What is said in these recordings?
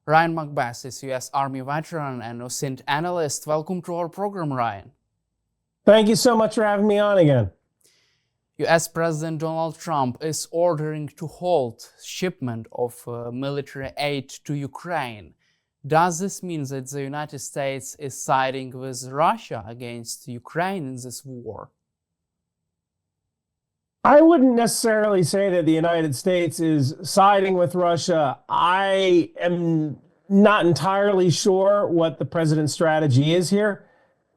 Ryan McBeth is U.S. Army veteran and OSINT Analyst. Welcome to our program, Ryan. Thank you so much for having me on again. U.S. President Donald Trump is ordering to halt shipment of military aid to Ukraine. Does this mean that the United States is siding with Russia against Ukraine in this war? I wouldn't necessarily say that the United States is siding with Russia. I am not entirely sure what the president's strategy is here,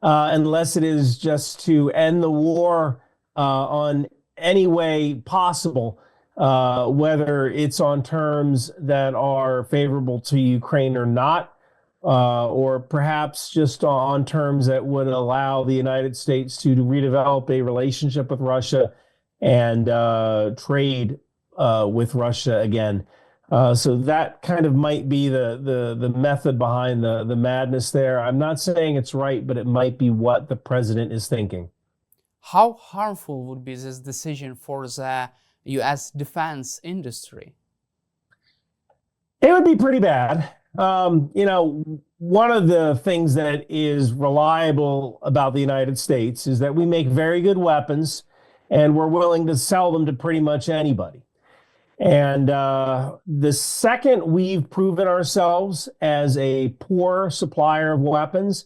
unless it is just to end the war on any way possible, whether it's on terms that are favorable to Ukraine or not, or perhaps just on terms that would allow the United States to redevelop a relationship with Russia and trade with Russia again. So that kind of might be the method behind the madness there. I'm not saying it's right, but it might be what the president is thinking. How harmful would be this decision for the U.S. defense industry? It would be pretty bad. One of the things that is reliable about the United States is that we make very good weapons, and we're willing to sell them to pretty much anybody. And the second we've proven ourselves as a poor supplier of weapons,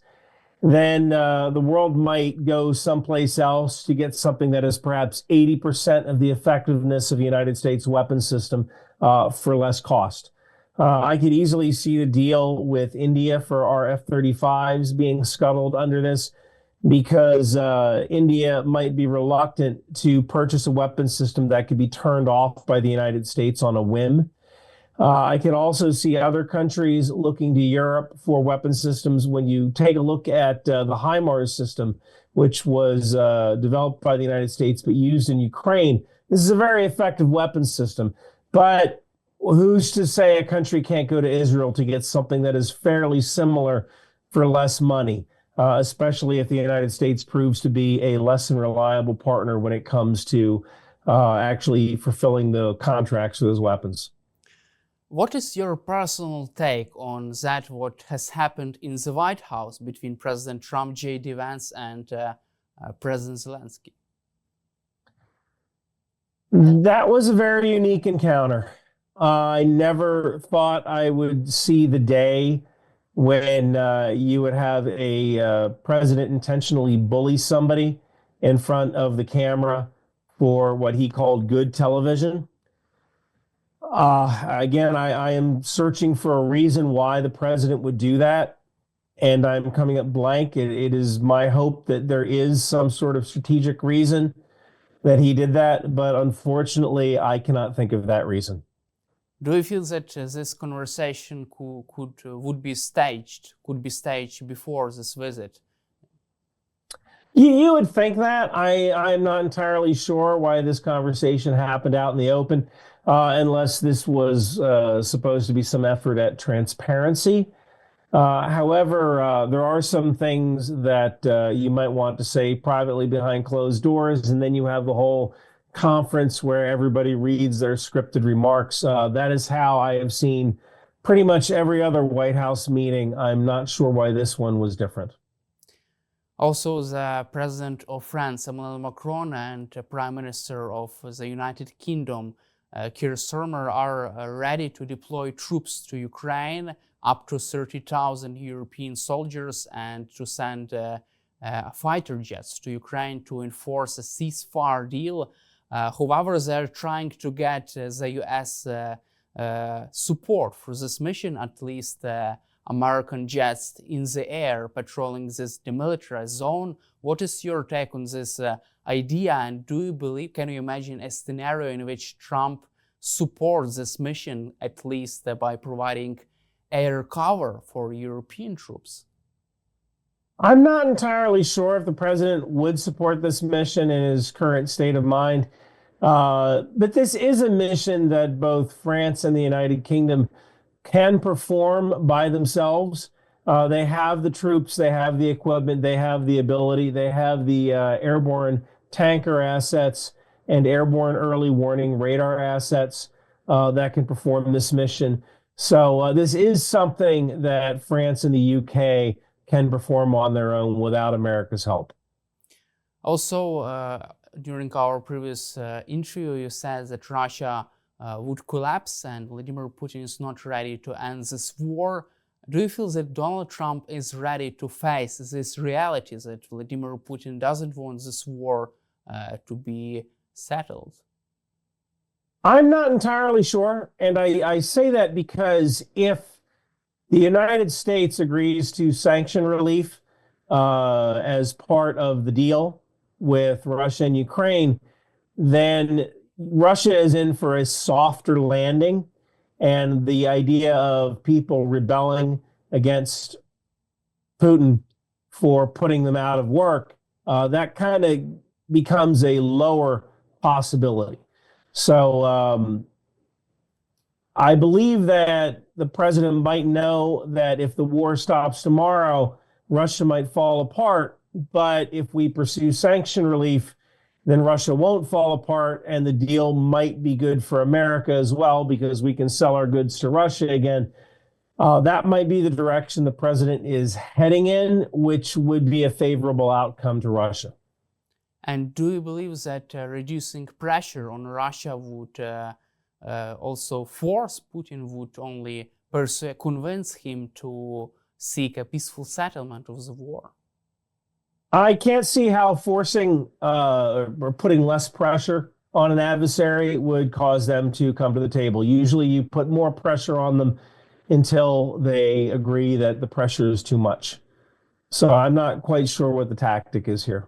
then the world might go someplace else to get something that is perhaps 80% of the effectiveness of the United States weapon system for less cost. I could easily see the deal with India for our F-35s being scuttled under this, because India might be reluctant to purchase a weapon system that could be turned off by the United States on a whim. I could also see other countries looking to Europe for weapon systems. When you take a look at the HIMARS system, which was developed by the United States but used in Ukraine, this is a very effective weapon system. But who's to say a country can't go to Israel to get something that is fairly similar for less money? Especially if the United States proves to be a less than reliable partner when it comes to actually fulfilling the contracts for those weapons. What is your personal take on that, what has happened in the White House between President Trump, J.D. Vance, and President Zelensky? That was a very unique encounter. I never thought I would see the day when you would have a president intentionally bully somebody in front of the camera for what he called good television. Again, I am searching for a reason why the president would do that, and I'm coming up blank. It is my hope that there is some sort of strategic reason that he did that, but unfortunately, I cannot think of that reason. Do you feel that this conversation could be staged before this visit? You would think that. I'm not entirely sure why this conversation happened out in the open, unless this was supposed to be some effort at transparency. However, there are some things that you might want to say privately behind closed doors, and then you have the whole conference where everybody reads their scripted remarks. That is how I have seen pretty much every other White House meeting. I'm not sure why this one was different. Also, the President of France, Emmanuel Macron, and Prime Minister of the United Kingdom, Keir Starmer, are ready to deploy troops to Ukraine, up to 30,000 European soldiers, and to send fighter jets to Ukraine to enforce a ceasefire deal. However, they're trying to get the U.S. support for this mission, at least American jets in the air patrolling this demilitarized zone. What is your take on this idea, and do you believe, can you imagine a scenario in which Trump supports this mission, at least by providing air cover for European troops? I'm not entirely sure if the president would support this mission in his current state of mind. But this is a mission that both France and the United Kingdom can perform by themselves. They have the troops, they have the equipment, they have the ability, they have the airborne tanker assets and airborne early warning radar assets that can perform this mission. So this is something that France and the UK can perform on their own without America's help. Also, during our previous interview, you said that Russia would collapse and Vladimir Putin is not ready to end this war. Do you feel that Donald Trump is ready to face this reality that Vladimir Putin doesn't want this war to be settled? I'm not entirely sure. And I say that because if the United States agrees to sanction relief as part of the deal with Russia and Ukraine, then Russia is in for a softer landing. And the idea of people rebelling against Putin for putting them out of work, that kind of becomes a lower possibility. So I believe that the president might know that if the war stops tomorrow, Russia might fall apart. But if we pursue sanction relief, then Russia won't fall apart, and the deal might be good for America as well because we can sell our goods to Russia again. That might be the direction the president is heading in, which would be a favorable outcome to Russia. And do you believe that reducing pressure on Russia would also force Putin, would only convince him to seek a peaceful settlement of the war? I can't see how forcing or putting less pressure on an adversary would cause them to come to the table. Usually you put more pressure on them until they agree that the pressure is too much. So I'm not quite sure what the tactic is here.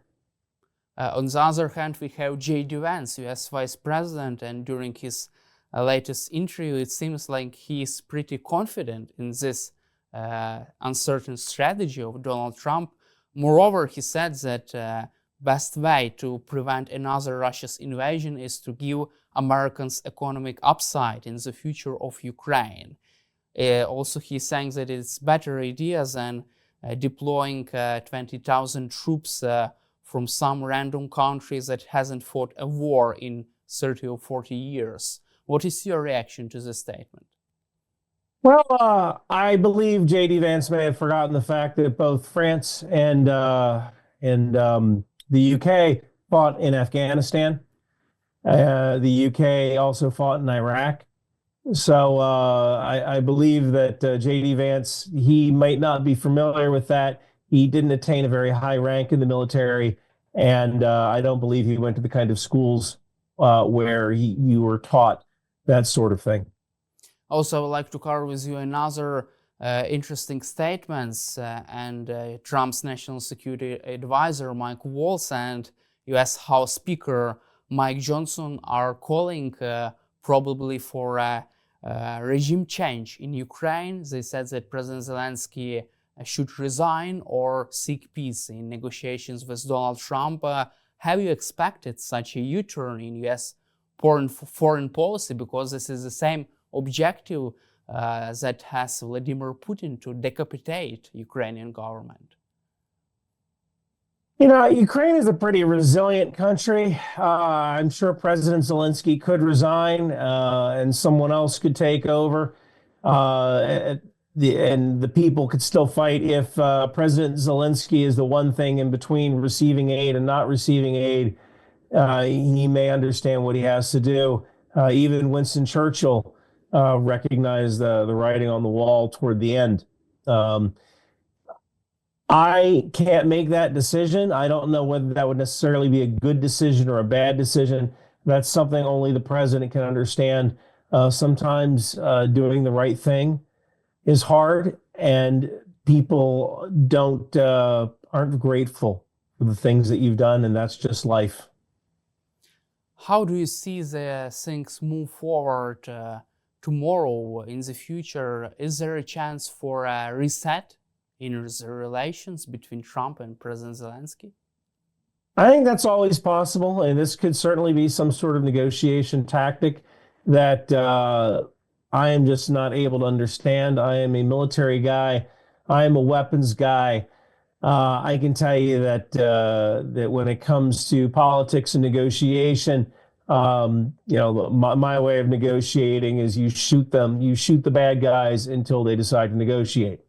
On the other hand, we have J.D. Vance, U.S. Vice President, and during his latest interview, it seems like he is pretty confident in this uncertain strategy of Donald Trump. Moreover, he said that best way to prevent another Russia's invasion is to give Americans economic upside in the future of Ukraine. Also, he's saying that it's a better idea than deploying 20,000 troops from some random country that hasn't fought a war in 30 or 40 years. What is your reaction to this statement? Well, I believe J.D. Vance may have forgotten the fact that both France and the UK fought in Afghanistan. The UK also fought in Iraq. So I believe that J.D. Vance, he might not be familiar with that. He didn't attain a very high rank in the military, and I don't believe he went to the kind of schools where you were taught that sort of thing. Also, I would like to cover with you another interesting statements and Trump's national security advisor Mike Waltz and U.S. House Speaker Mike Johnson are calling probably for a regime change in Ukraine. They said that President Zelensky should resign or seek peace in negotiations with Donald Trump. Have you expected such a U-turn in U.S. foreign policy? Because this is the same objective that has Vladimir Putin to decapitate Ukrainian government. You know, Ukraine is a pretty resilient country. I'm sure President Zelensky could resign and someone else could take over. And the people could still fight if President Zelensky is the one thing in between receiving aid and not receiving aid. He may understand what he has to do. Even Winston Churchill recognized the writing on the wall toward the end. I can't make that decision. I don't know whether that would necessarily be a good decision or a bad decision. That's something only the president can understand. Sometimes doing the right thing is hard, and people aren't grateful for the things that you've done, and that's just life. How do you see the things move forward tomorrow in the future? Is there a chance for a reset in the relations between Trump and President Zelensky? I think that's always possible, and this could certainly be some sort of negotiation tactic that I am just not able to understand. I am a military guy. I am a weapons guy. I can tell you that that when it comes to politics and negotiation, My way of negotiating is you shoot the bad guys until they decide to negotiate.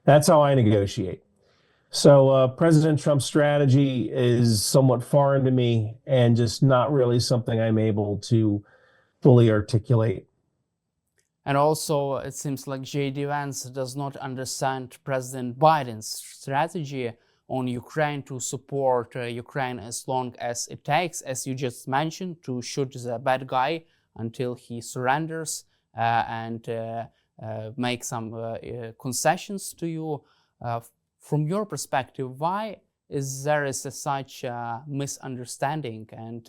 That's how I negotiate. So President Trump's strategy is somewhat foreign to me and just not really something I'm able to fully articulate. And also, it seems like J.D. Vance does not understand President Biden's strategy on Ukraine to support Ukraine as long as it takes, as you just mentioned, to shoot the bad guy until he surrenders and make some concessions to you. From your perspective, why is there such a misunderstanding, and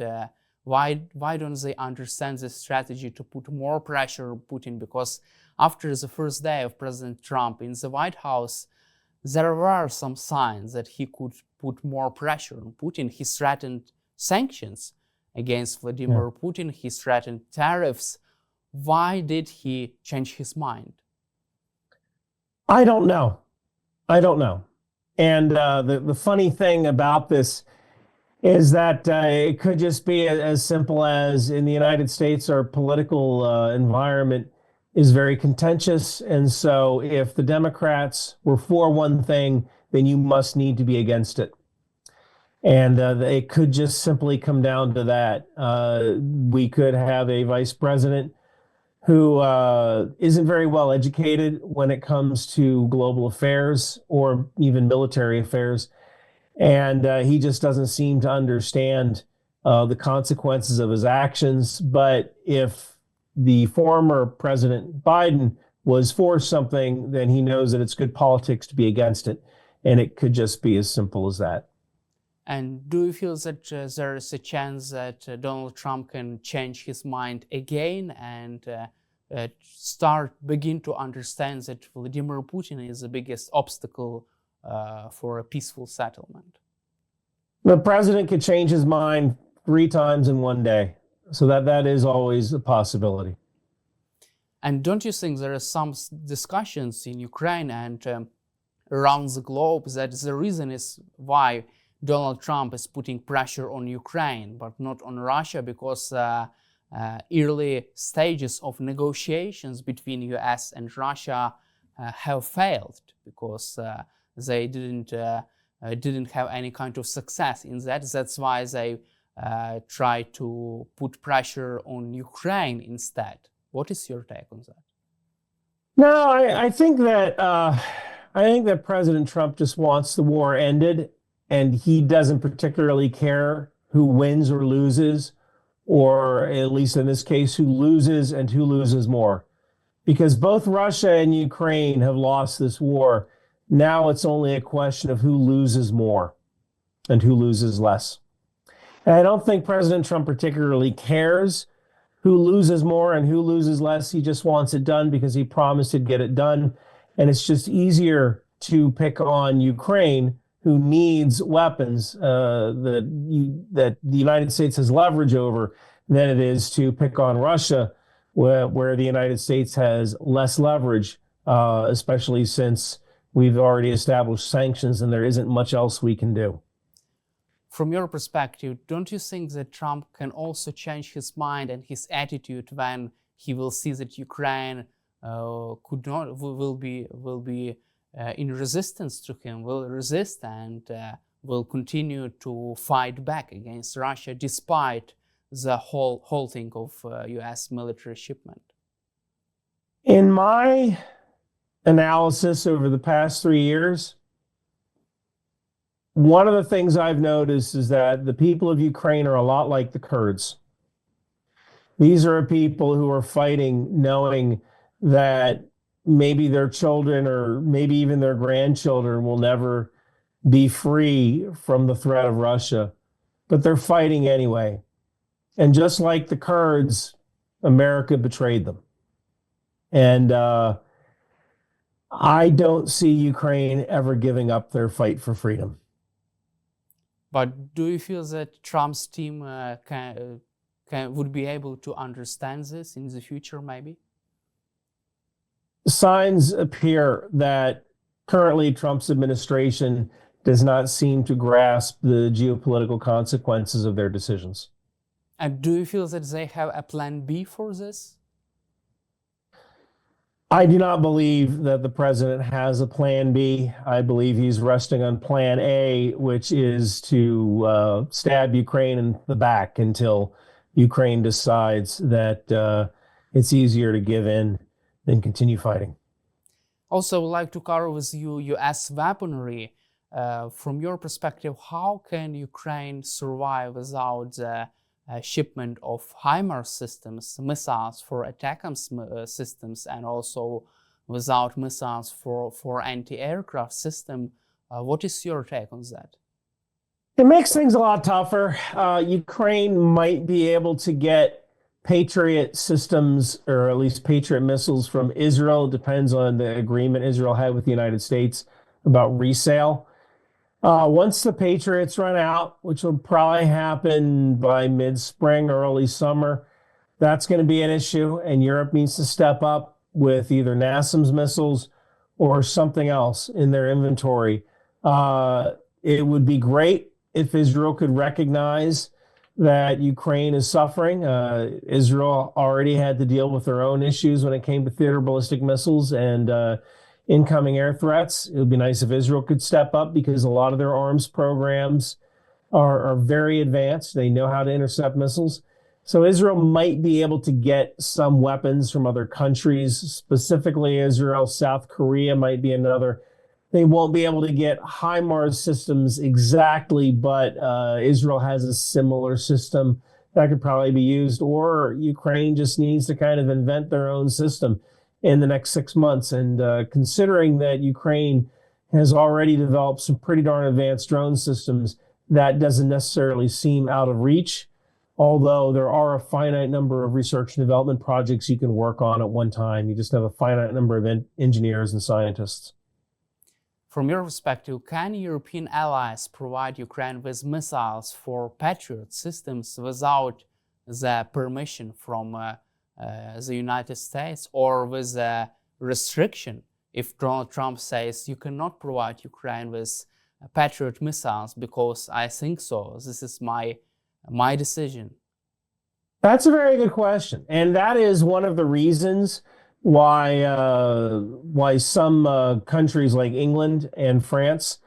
why don't they understand the strategy to put more pressure on Putin? Because after the first day of President Trump in the White House, there were some signs that he could put more pressure on Putin. He threatened sanctions against Vladimir Putin. He threatened tariffs. Why did he change his mind? I don't know. And the funny thing about this is that it could just be as simple as in the United States, our political environment is very contentious. And so if the Democrats were for one thing, then you must need to be against it. And it could just simply come down to that. We could have a vice president who isn't very well educated when it comes to global affairs or even military affairs. And he just doesn't seem to understand the consequences of his actions. But if the former President Biden was for something, then he knows that it's good politics to be against it. And it could just be as simple as that. And do you feel that there is a chance that Donald Trump can change his mind again and begin to understand that Vladimir Putin is the biggest obstacle for a peaceful settlement? The president could change his mind 3 times in one day. So that is always a possibility. And don't you think there are some discussions in Ukraine and around the globe that the reason is why Donald Trump is putting pressure on Ukraine but not on Russia, because early stages of negotiations between US and Russia have failed because they didn't have any kind of success in that. That's why they try to put pressure on Ukraine instead. What is your take on that? No, I think that President Trump just wants the war ended, and he doesn't particularly care who wins or loses, or at least in this case, who loses and who loses more. Because both Russia and Ukraine have lost this war. Now it's only a question of who loses more and who loses less. And I don't think President Trump particularly cares who loses more and who loses less. He just wants it done because he promised he'd get it done. And it's just easier to pick on Ukraine, who needs weapons that the United States has leverage over, than it is to pick on Russia, where the United States has less leverage, especially since we've already established sanctions and there isn't much else we can do. From your perspective, don't you think that Trump can also change his mind and his attitude when he will see that Ukraine will be in resistance to him, will resist and will continue to fight back against Russia despite the halting of US military shipment? In my analysis over the past 3 years, one of the things I've noticed is that the people of Ukraine are a lot like the Kurds. These are people who are fighting knowing that maybe their children or maybe even their grandchildren will never be free from the threat of Russia, but they're fighting anyway. And just like the Kurds, America betrayed them. And I don't see Ukraine ever giving up their fight for freedom. But do you feel that Trump's team would be able to understand this in the future, maybe? Signs appear that currently Trump's administration does not seem to grasp the geopolitical consequences of their decisions. And do you feel that they have a plan B for this? I do not believe that the president has a plan B. I believe he's resting on plan A, which is to stab Ukraine in the back until Ukraine decides that it's easier to give in than continue fighting. Also, I would like to cover with you U.S. weaponry. From your perspective, how can Ukraine survive without the shipment of HIMARS systems, missiles for ATACMS systems, and also without missiles for anti-aircraft system? What is your take on that? It makes things a lot tougher. Ukraine might be able to get Patriot systems, or at least Patriot missiles from Israel. It depends on the agreement Israel had with the United States about resale. Once the Patriots run out, which will probably happen by mid-spring or early summer, that's going to be an issue, and Europe needs to step up with either NASAMS missiles or something else in their inventory. It would be great if Israel could recognize that Ukraine is suffering. Israel already had to deal with their own issues when it came to theater ballistic missiles and incoming air threats. It would be nice if Israel could step up because a lot of their arms programs are very advanced. They know how to intercept missiles. So Israel might be able to get some weapons from other countries, specifically Israel. South Korea might be another. They won't be able to get HIMARS systems exactly, but Israel has a similar system that could probably be used, or Ukraine just needs to kind of invent their own system in the next 6 months. And considering that Ukraine has already developed some pretty darn advanced drone systems, that doesn't necessarily seem out of reach, although there are a finite number of research and development projects you can work on at one time. You just have a finite number of engineers and scientists. From your perspective, can European allies provide Ukraine with missiles for Patriot systems without the permission from the United States, or with a restriction if Donald Trump says you cannot provide Ukraine with Patriot missiles because I think so, this is my decision? That's a very good question, and that is one of the reasons why some countries like England and France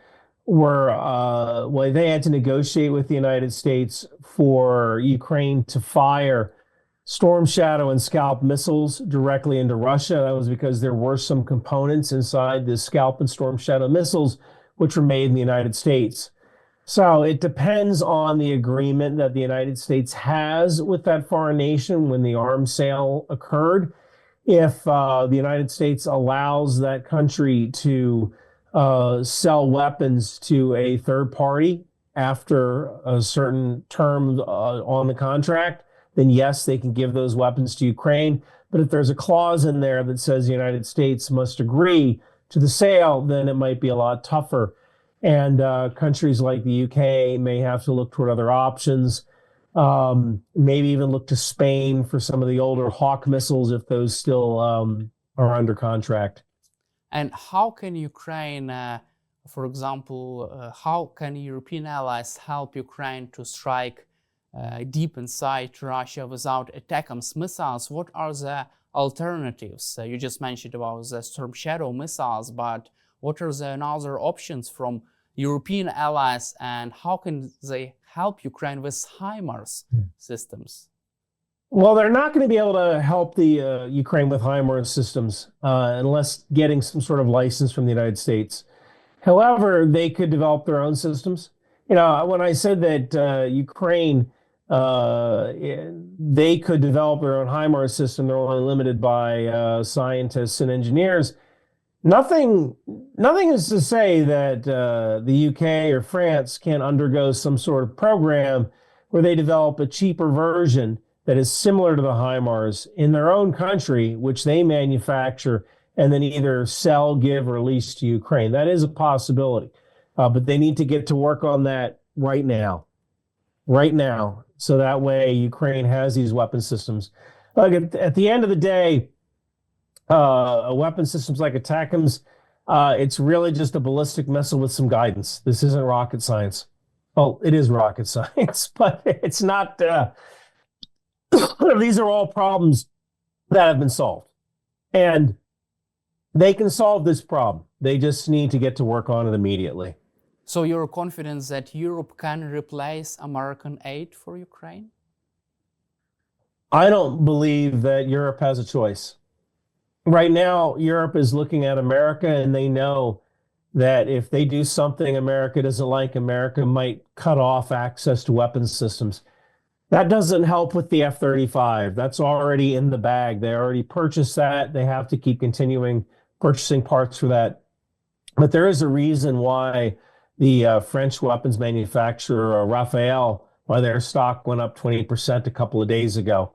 why they had to negotiate with the United States for Ukraine to fire Storm Shadow and Scalp missiles directly into Russia. That was because there were some components inside the Scalp and Storm Shadow missiles which were made in the United States. So it depends on the agreement that the United States has with that foreign nation when the arms sale occurred. If the United States allows that country to sell weapons to a third party after a certain term on the contract, then yes, they can give those weapons to Ukraine. But if there's a clause in there that says the United States must agree to the sale, then it might be a lot tougher. And countries like the UK may have to look toward other options. Maybe even look to Spain for some of the older Hawk missiles if those still are under contract. And how can Ukraine, for example, how can European allies help Ukraine to strike deep inside Russia without ATACMS missiles? What are the alternatives? You just mentioned about the Storm Shadow missiles, but what are the other options from European allies, and how can they help Ukraine with HIMARS systems? Well, they're not going to be able to help the Ukraine with HIMARS systems unless getting some sort of license from the United States. However, they could develop their own systems. You know, when I said that Ukraine, they could develop their own HIMARS system, they're only limited by scientists and engineers. Nothing is to say that the UK or France can't undergo some sort of program where they develop a cheaper version that is similar to the HIMARS in their own country, which they manufacture and then either sell, give, or lease to Ukraine. That is a possibility, but they need to get to work on that right now, so that way Ukraine has these weapon systems. Look, at the end of the day, weapon systems like ATACMS, it's really just a ballistic missile with some guidance. This isn't rocket science. Well, it is rocket science, but it's not These are all problems that have been solved. And they can solve this problem. They just need to get to work on it immediately. So you're confident that Europe can replace American aid for Ukraine? I don't believe that Europe has a choice. Right now, Europe is looking at America, and they know that if they do something America doesn't like, America might cut off access to weapons systems. That doesn't help with the F-35. That's already in the bag. They already purchased that. They have to keep continuing purchasing parts for that. But there is a reason why the French weapons manufacturer, Rafale, why their stock went up 20% a couple of days ago.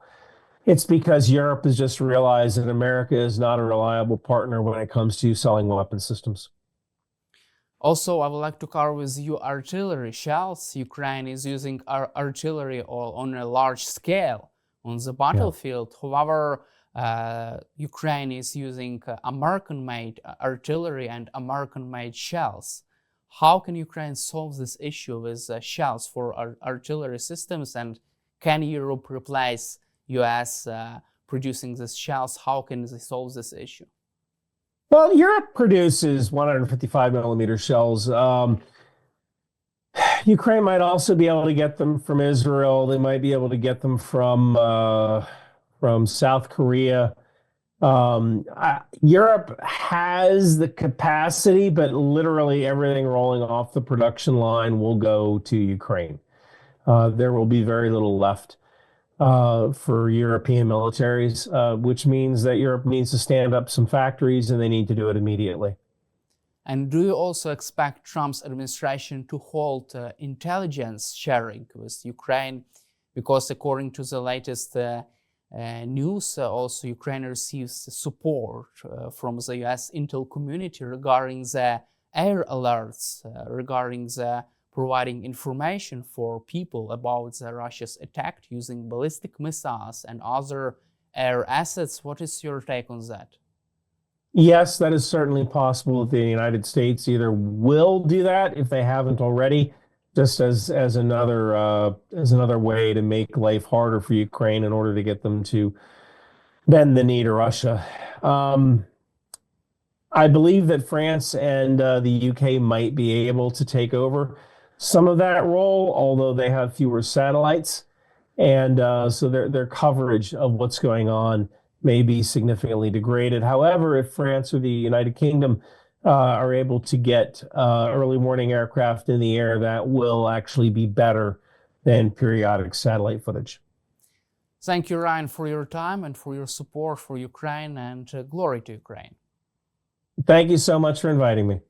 It's because Europe has just realized that America is not a reliable partner when it comes to selling weapon systems. Also, I would like to cover with you artillery shells. Ukraine is using artillery on a large scale on the battlefield. Yeah. However, Ukraine is using American-made artillery and American-made shells. How can Ukraine solve this issue with shells for artillery systems? And can Europe replace US producing these shells? How can they solve this issue? Well, Europe produces 155 millimeter shells. Ukraine might also be able to get them from Israel. They might be able to get them from South Korea. Europe has the capacity, but literally everything rolling off the production line will go to Ukraine. There will be very little left for European militaries, which means that Europe needs to stand up some factories, and they need to do it immediately. And do you also expect Trump's administration to halt intelligence sharing with Ukraine? Because according to the latest news, also Ukraine receives support from the US intel community regarding the air alerts, regarding the providing information for people about Russia's attack using ballistic missiles and other air assets. What is your take on that? Yes, that is certainly possible that the United States either will do that if they haven't already, just as another way to make life harder for Ukraine in order to get them to bend the knee to Russia. I believe that France and the UK might be able to take over some of that role, although they have fewer satellites. And so their coverage of what's going on may be significantly degraded. However, if France or the United Kingdom are able to get early warning aircraft in the air, that will actually be better than periodic satellite footage. Thank you, Ryan, for your time and for your support for Ukraine, and glory to Ukraine. Thank you so much for inviting me.